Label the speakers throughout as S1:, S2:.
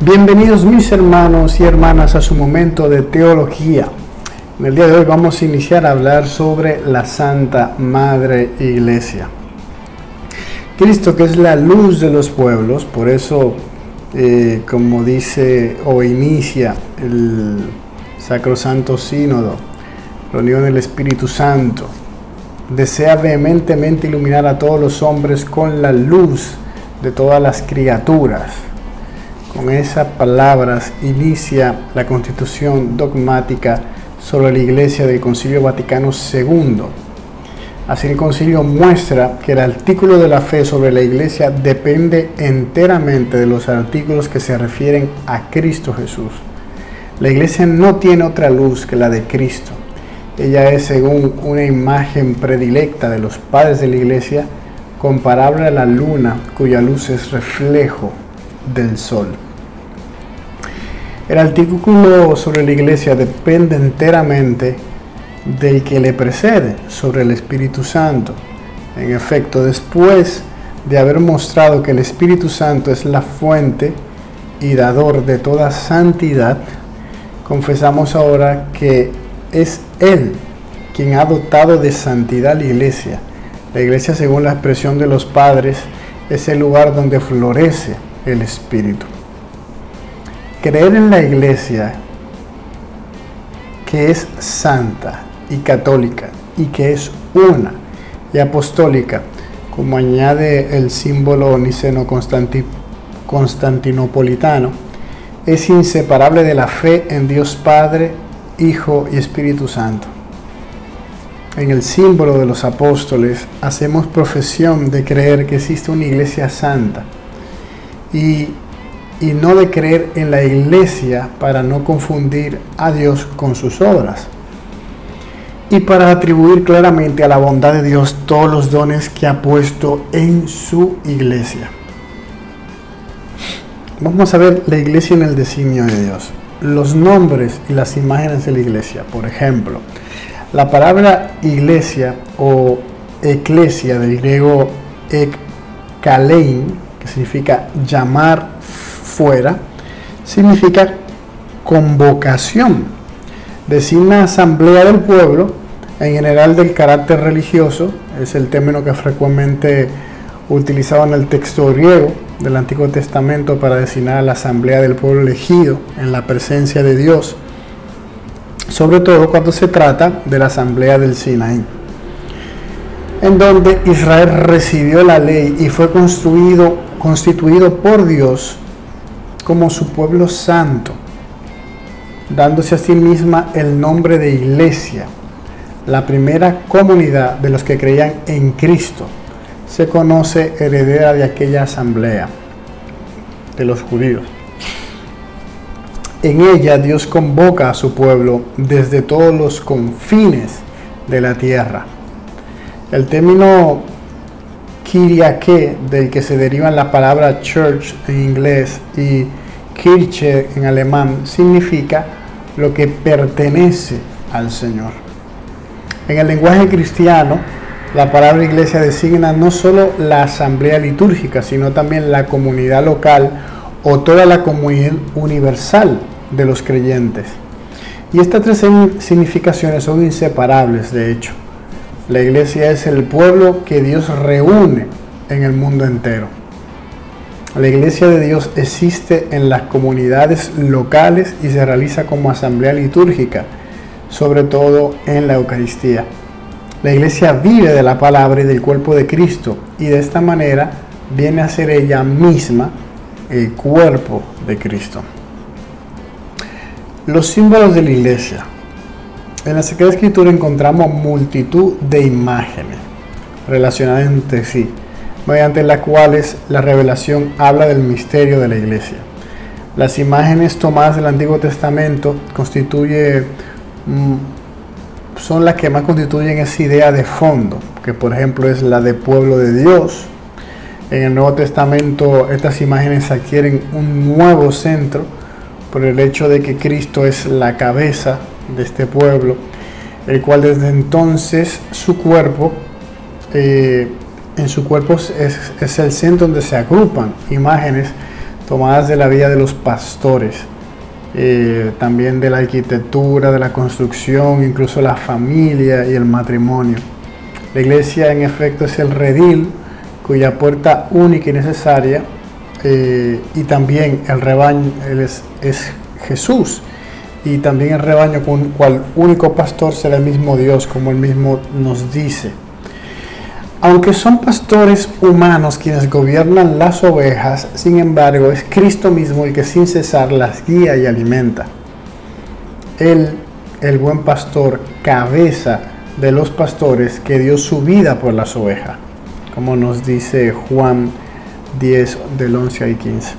S1: Bienvenidos mis hermanos y hermanas a su momento de teología. En el día de hoy vamos a iniciar a hablar sobre la Santa Madre Iglesia. Cristo, que es la luz de los pueblos, por eso como dice o inicia el Sacrosanto Sínodo, reunión del Espíritu Santo, desea vehementemente iluminar a todos los hombres con la luz de todas las criaturas. Con esas palabras inicia la constitución dogmática sobre la Iglesia del Concilio Vaticano II. Así el concilio muestra que el artículo de la fe sobre la Iglesia depende enteramente de los artículos que se refieren a Cristo Jesús. La Iglesia no tiene otra luz que la de Cristo. Ella es, según una imagen predilecta de los padres de la Iglesia, comparable a la luna, cuya luz es reflejo del sol. El artículo sobre la Iglesia depende enteramente del que le precede, sobre el Espíritu Santo. En efecto, después de haber mostrado que el Espíritu Santo es la fuente y dador de toda santidad, confesamos ahora que es Él quien ha dotado de santidad a la Iglesia. La Iglesia, según la expresión de los padres, es el lugar donde florece el Espíritu. Creer en la Iglesia, que es santa y católica, y que es una y apostólica, como añade el símbolo niceno-constantinopolitano, es inseparable de la fe en Dios Padre, Hijo y Espíritu Santo. En el símbolo de los apóstoles hacemos profesión de creer que existe una Iglesia santa y no de creer en la Iglesia para no confundir a Dios con sus obras y para atribuir claramente a la bondad de Dios todos los dones que ha puesto en su Iglesia. Vamos a ver la Iglesia en el designio de Dios, los nombres y las imágenes de la Iglesia. Por ejemplo, la palabra Iglesia o Eclesia, del griego ekkalein, que significa llamar fuera, significa convocación. Designa asamblea del pueblo, en general del carácter religioso, es el término que frecuentemente utilizado en el texto griego del Antiguo Testamento para designar a la asamblea del pueblo elegido en la presencia de Dios, sobre todo cuando se trata de la asamblea del Sinaí, en donde Israel recibió la ley y fue constituido por Dios como su pueblo santo, dándose a sí misma el nombre de Iglesia, la primera comunidad de los que creían en Cristo. Se conoce heredera de aquella asamblea de los judíos. En ella Dios convoca a su pueblo desde todos los confines de la tierra. El término Kyriake, del que se derivan la palabra church en inglés y Kirche en alemán, significa lo que pertenece al Señor. En el lenguaje cristiano, la palabra iglesia designa no solo la asamblea litúrgica, sino también la comunidad local o toda la comunidad universal de los creyentes. Y estas tres significaciones son inseparables, de hecho. La iglesia es el pueblo que Dios reúne en el mundo entero. La iglesia de Dios existe en las comunidades locales y se realiza como asamblea litúrgica, sobre todo en la Eucaristía. La iglesia vive de la palabra y del cuerpo de Cristo, y de esta manera viene a ser ella misma el cuerpo de Cristo. Los símbolos de la iglesia. En la Sagrada Escritura encontramos multitud de imágenes relacionadas entre sí, mediante las cuales la revelación habla del misterio de la iglesia. Las imágenes tomadas del Antiguo Testamento son las que más constituyen esa idea de fondo, que por ejemplo es la de pueblo de Dios. En el Nuevo Testamento estas imágenes adquieren un nuevo centro por el hecho de que Cristo es la cabeza de este pueblo, el cual desde entonces su cuerpo es el centro donde se agrupan imágenes tomadas de la vida de los pastores, también de la arquitectura, de la construcción, incluso la familia y el matrimonio. La iglesia en efecto es el redil cuya puerta única y necesaria, y también el rebaño es Jesús, y también el rebaño con cual único pastor será el mismo Dios, como él mismo nos dice. Aunque son pastores humanos quienes gobiernan las ovejas, sin embargo es Cristo mismo el que sin cesar las guía y alimenta. Él, el buen pastor, cabeza de los pastores que dio su vida por las ovejas, como nos dice Juan 10 del 11 al 15.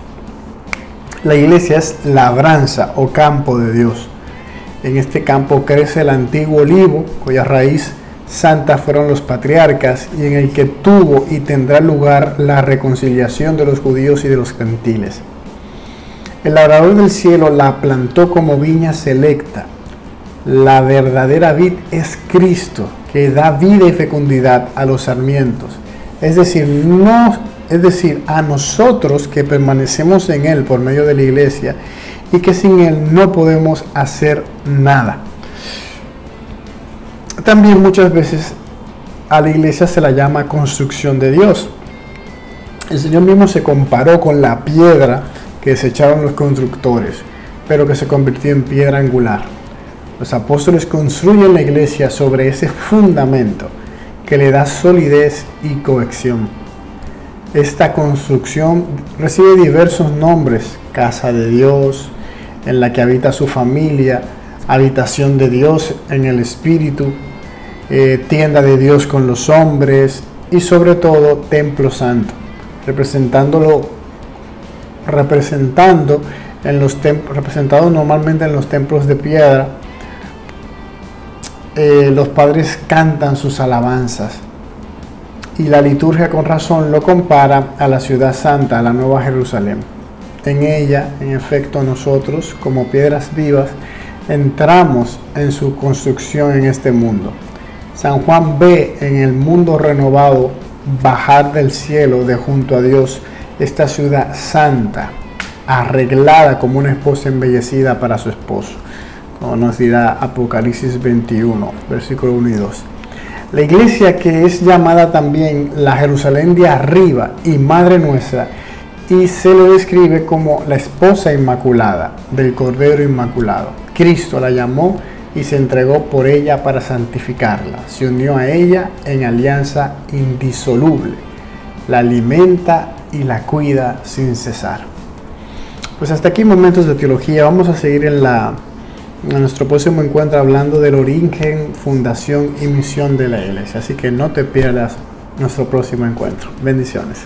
S1: La iglesia es labranza o campo de Dios. En este campo crece el antiguo olivo, cuya raíz santa fueron los patriarcas, y en el que tuvo y tendrá lugar la reconciliación de los judíos y de los gentiles. El labrador del cielo la plantó como viña selecta. La verdadera vid es Cristo, que da vida y fecundidad a los sarmientos. Es decir, a nosotros que permanecemos en Él por medio de la iglesia y que sin Él no podemos hacer nada. También muchas veces a la iglesia se la llama construcción de Dios. El Señor mismo se comparó con la piedra que desecharon los constructores, pero que se convirtió en piedra angular. Los apóstoles construyen la iglesia sobre ese fundamento que le da solidez y cohesión. Esta construcción recibe diversos nombres: casa de Dios, en la que habita su familia; habitación de Dios en el Espíritu; tienda de Dios con los hombres; y sobre todo templo santo, representado normalmente en los templos de piedra. Los padres cantan sus alabanzas, y la liturgia con razón lo compara a la ciudad santa, a la Nueva Jerusalén. En ella, en efecto, nosotros, como piedras vivas, entramos en su construcción en este mundo. San Juan ve en el mundo renovado bajar del cielo de junto a Dios esta ciudad santa, arreglada como una esposa embellecida para su esposo, como nos dirá Apocalipsis 21, versículo 1 y 2. La iglesia, que es llamada también la Jerusalén de arriba y Madre nuestra, y se le describe como la esposa inmaculada del Cordero Inmaculado. Cristo la llamó y se entregó por ella para santificarla. Se unió a ella en alianza indisoluble. La alimenta y la cuida sin cesar. Pues hasta aquí Momentos de Teología. Vamos a seguir en nuestro próximo encuentro hablando del origen, fundación y misión de la iglesia. Así que no te pierdas nuestro próximo encuentro. Bendiciones.